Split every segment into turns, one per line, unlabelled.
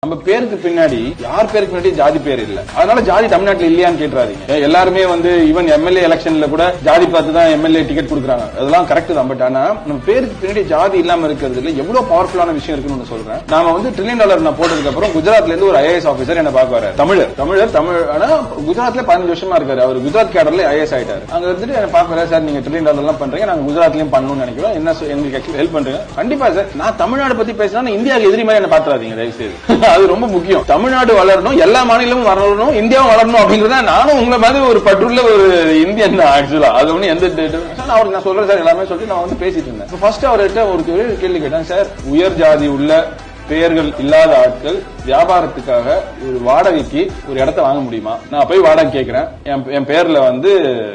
நம்ம பேருக்கு பின்னாடி யார் பேருக்கு பின்னாடி ஜாதி பேர் இல்ல, அதனால ஜாதி தமிழ்நாட்டில் இல்லையான்னு கேட்டுறாதீங்க. எல்லாருமே ஈவன் எம்எல்ஏ எலெக்ஷன்ல கூட ஜாதி பார்த்து தான் எம்எல்ஏ டிக்கெட் கொடுக்குறாங்க, அதெல்லாம் கரெக்ட் தான். பட் ஆனா நம்ம பேருக்கு பின்னாடி ஜாதி இல்லாம இருக்கிறதுல எவ்வளவு பவர்ஃபுல்லான விஷயம் இருக்குன்னு சொல்றேன். நாம $1 trillion நான் போட்டதுக்கு அப்புறம் குஜராத்ல இருந்து ஒரு IAS ஆபீசர் என்ன பார்க்க வராரு. தமிழர் ஆனா குஜராத்ல 15 வருஷமா இருக்காரு. அவர் குஜராத் கேடர்ல IAS ஆயிட்டாரு. அங்க இருந்துட்டு என்ன பார்க்க சார், நீங்க $1 trillion எல்லாம் பண்றீங்க, நாங்க குஜராத்லயும் பண்ணணும்னு நினைக்கிறோம், என்ன எங்களுக்கு ஹெல்ப் பண்றீங்க? கண்டிப்பா சார். நான் தமிழ்நாடு பத்தி பேசினா இந்தியாவுக்கு எதிரி மாதிரி என்ன பாத்துறாதீங்க தயவு செய்து. அது ரொம்ப முக்கியம். தமிழ்நாடு வளரணும், எல்லா மாநிலமும் வளரணும், இந்தியாவும் வளரணும் அப்படிங்கறத நானும் உங்களை மாதிரி ஒரு பற்றுள்ள ஒரு இந்தியன் தான். ஆக்சுவலா அது ஒண்ணு எந்த அவருக்கு நான் சொல்றேன் சார் எல்லாமே சொல்லிட்டு நான் பேசிட்டு இருந்தேன். ஃபர்ஸ்ட் அவர்கிட்ட ஒரு கேள்வி கேட்டேன். சார், உயர் ஜாதி உள்ள பெயர்கள் இல்லாத ஆட்கள் வியாபாரத்துக்காக ஒரு வாடகைக்கு ஒரு இடத்த வாங்க முடியுமா? நான் போய் வாடகை கேட்கிறேன், என் பேர்ல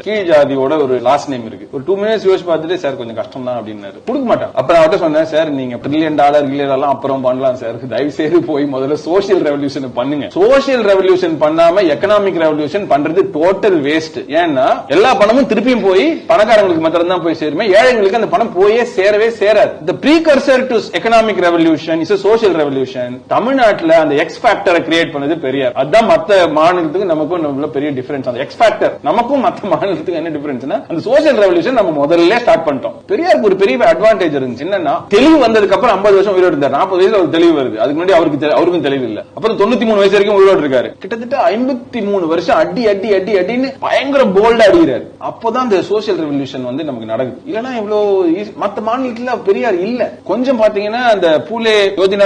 கீழ் ஜாதியோட ஒரு லாஸ்ட் நேம் இருக்கு. ஒரு 2 minutes யோசிச்சு பார்த்துட்டு சார் கொஞ்சம் கஷ்டம் தான் அப்படின்னாரு. கொடுக்க மாட்டான். அப்புறம் அவர்கிட்ட சொன்னேன், சார் நீங்க $1 trillion அப்புறம் பண்ணலாம் சார், தயவு செய்து போய் முதல்ல சோசியல் ரெவல்யூஷன் பண்ணுங்க. சோசியல் ரெவல்யூஷன் பண்ணாம எக்கனாமிக் ரெவல்யூஷன் பண்றது டோட்டல் வேஸ்ட். ஏன்னா எல்லா பணமும் திருப்பியும் போய் பணக்காரங்களுக்கு மாத்திரம் தான் போய் சேருமே, ஏழைங்களுக்கு அந்த பணம் போயே சேரவே சேராது. The precursor to economic revolution is a social revolution. தமிழ்நாட்டுல அந்த எக்ஸ் ஃபேக்டரை கிரியேட் பண்ணது பெரியார். அதான் மத்த மாநிலத்துக்கு நமக்கும் பெரிய டிஃபரன்ஸ். அந்த எக்ஸ் ஃபேக்டர் நமக்கும் மத்த மாநிலத்துக்கு என்ன டிஃபரன்ஸ்னா, அந்த சோசியல் ரெவல்யூஷன் நம்ம முதல்ல ஸ்டார்ட் பண்ணிட்டோம். பெரியாருக்கு ஒரு பெரிய அட்வான்டேஜ் இருந்துச்சு. என்னன்னா, தெளிவு வந்ததுக்கு அப்புறம் 50 வருஷம் உயிரோடு இருந்தார். 40 வயசுல ஒரு தெளிவு வருது. அதுக்கு முன்னாடி அவருக்கும் தெளிவு இல்ல. அப்புறம் 93 வயசு வரைக்கும் உயிரோடு இருக்காரு. கிட்டத்தட்ட 53 வருஷம் அடின்னு பயங்கர போல்டா அடிக்கிறாரு. அப்பதான் இந்த சோசியல் ரெவல்யூஷன் நமக்கு நடக்குது. இல்லன்னா இவ்வளவு மத்த மாநிலத்துல பெரியார் இல்ல. கொஞ்சம் பாத்தீங்கன்னா அந்த பூலே யோஜனா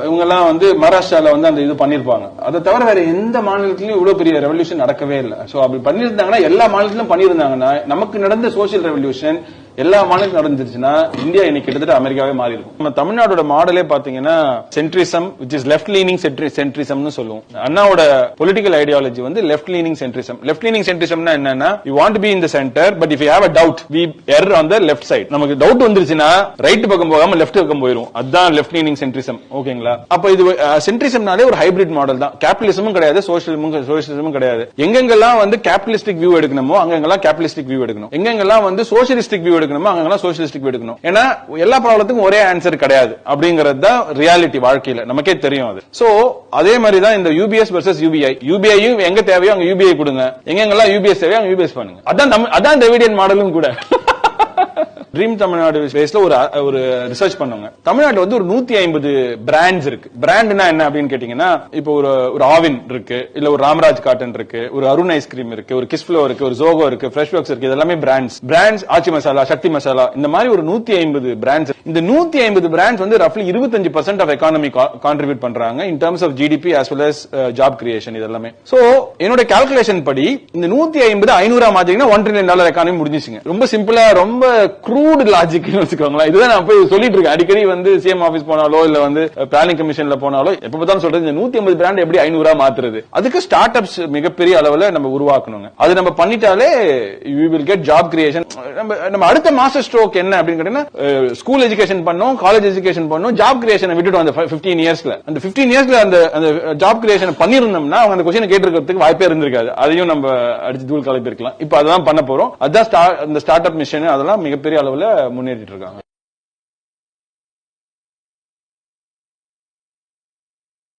இவங்க எல்லாம் மகாராஷ்டிரால அந்த இது பண்ணிருப்பாங்க. அதை தவிர வேற எந்த மாநிலத்திலும் இவ்வளவு பெரிய ரெவல்யூஷன் நடக்கவே இல்லை. சோ அப்படி பண்ணிருந்தாங்கன்னா, எல்லா மாநிலத்திலும் பண்ணிருந்தாங்கன்னா, நமக்கு நடந்த சோசியல் ரெவல்யூஷன் எல்லா மாநிலம் நடந்துருச்சுன்னா இந்தியா இன்னைக்கு கிட்டத்தட்ட அமெரிக்காவே மாறி இருக்கும். நம்ம தமிழ்நாடோட மாடலே பாத்தீங்கன்னா centrism, which is left leaning centrism னு சொல்லுவோம். அண்ணாவோட political ideology left leaning centrism. left leaning centrismனா என்னன்னா, you want to be in the center but if you have a doubt we err on the left side. நமக்கு doubt வந்துருச்சுன்னா right பக்கம் போகாம left பக்கம் போயிரும். அதான் left leaning centrism. ஓகேங்களா? அப்ப இது சென்ட்ரிசம்னாலே ஒரு ஹைபிரிட் மாடல் தான். கேபிட்டலிசமும் கிடையாது, சோசியலிசமும் கிடையாது. எங்கெங்கெல்லாம் கேபிட்டலிஸ்டிக் வியூ எடுக்கணுமோ அங்கெல்லாம் கேபிட்டலிஸ்டிக் வியூ எடுக்கணும். எங்கெங்கெல்லாம் சோசியலிஸ்டிக் வியூ எடுக்கணும் சோசியலிஸ்டிக் எடுக்கணும். ஏன்னா எல்லா ப்ராப்ளத்துக்கும் ஒரே ஆன்சர் கிடையாது அப்படிங்கிறது தான் ரியாலிட்டி. வாழ்க்கையில நமக்கே தெரியும் அது. சோ அதே மாதிரி தான் இந்த UBS வெர்சஸ் UBI. UBIயும் எங்க தேவையோ அங்க UBI கொடுங்க, எங்கெங்கெல்லாம் UBS தேவையோ அங்க UBS பண்ணுங்க. அதான் டிவிடெண்ட் மாடலும் கூட. ட்ரீம் தமிழ்நாடு பேஸ்ல ஒரு ரிசர்ச் பண்ணவங்க. தமிழ்நாட்டுல ஒரு 150 பிராண்ட்ஸ் இருக்கு. பிராண்ட்னா என்ன அப்படின்னு கேட்டீங்கன்னா, இப்போ ஒரு ஆவின் இருக்கு, இல்ல ஒரு ராம்ராஜ் காட்டன் இருக்கு, ஒரு அருண் ஐஸ்கிரீம் இருக்கு, ஒரு கிஸ்ஃப்ளோ இருக்கு, ஒரு ஜோகோ இருக்கு, ஃப்ரெஷ் ஒர்க்ஸ் இருக்கு. இதெல்லாமே பிராண்ட்ஸ். ஆச்சி மசாலா, சக்தி மசாலா, இந்த மாதிரி ஒரு 150 பிராண்ட்ஸ். இந்த 150 பிராண்ட்ஸ் ரஃப்லி 25% ஆஃப் எக்கானமி கான்ட்ரிபியூட் பண்றாங்க in terms of GDP as well as job creation. இதெல்லாமே சோ என்னோட கால்குலேஷன் படி இந்த 150 500 மாத்திங்கன்னா $1 trillion எக்கானமி முடிஞ்சிச்சுங்க. ரொம்ப சிம்பிளா, ரொம்ப லாஜிக் வச்சுக்கோங்களேன். இதுதான் நான் போய் சொல்லிட்டு இருக்கேன். அடிக்கடி சிஎம் ஆபீஸ் போனாலோ இல்ல பிளானிங் கமிஷன்ல போனாலோ எப்ப பார்த்தாலும் சொல்றது, இந்த 150 பிராண்ட் எப்படி 500 மாத்துறது? அதுக்கு ஸ்டார்ட் அப்ஸ் மிகப்பெரிய அளவுல நம்ம உருவாக்கணுங்க. அது நம்ம பண்ணிட்டாலே we will get job creation. நம்ம அடுத்த மாஸ்டர் ஸ்ட்ரோக் என்ன அப்படின்னு கேட்டீங்கன்னா, ஸ்கூல் எஜுகேஷன் பண்ணோம், காலேஜ் எஜுகேஷன் பண்ணோம், ஜாப் கிரியேஷன் விட்டுட்டோம். அந்த 15 இயர்ஸ்ல அந்த 15 இயர்ஸ்ல அந்த ஜாப் கிரியேஷன் பண்ணிருந்தோம்னா அவங்க அந்த क्वेश्चन கேட்டிருக்கிறதுக்கு வாய்ப்பே இருந்திருக்காது. அதையும் நம்ம அடிச்சு தூள் கலப்பி இருக்கலாம். இப்ப அதான் பண்ண போறோம். அதான் இந்த ஸ்டார்ட் அப் மிஷன் அதெல்லாம் மிகப்பெரிய அளவுல முன்னேறிட்டு இருக்காங்க.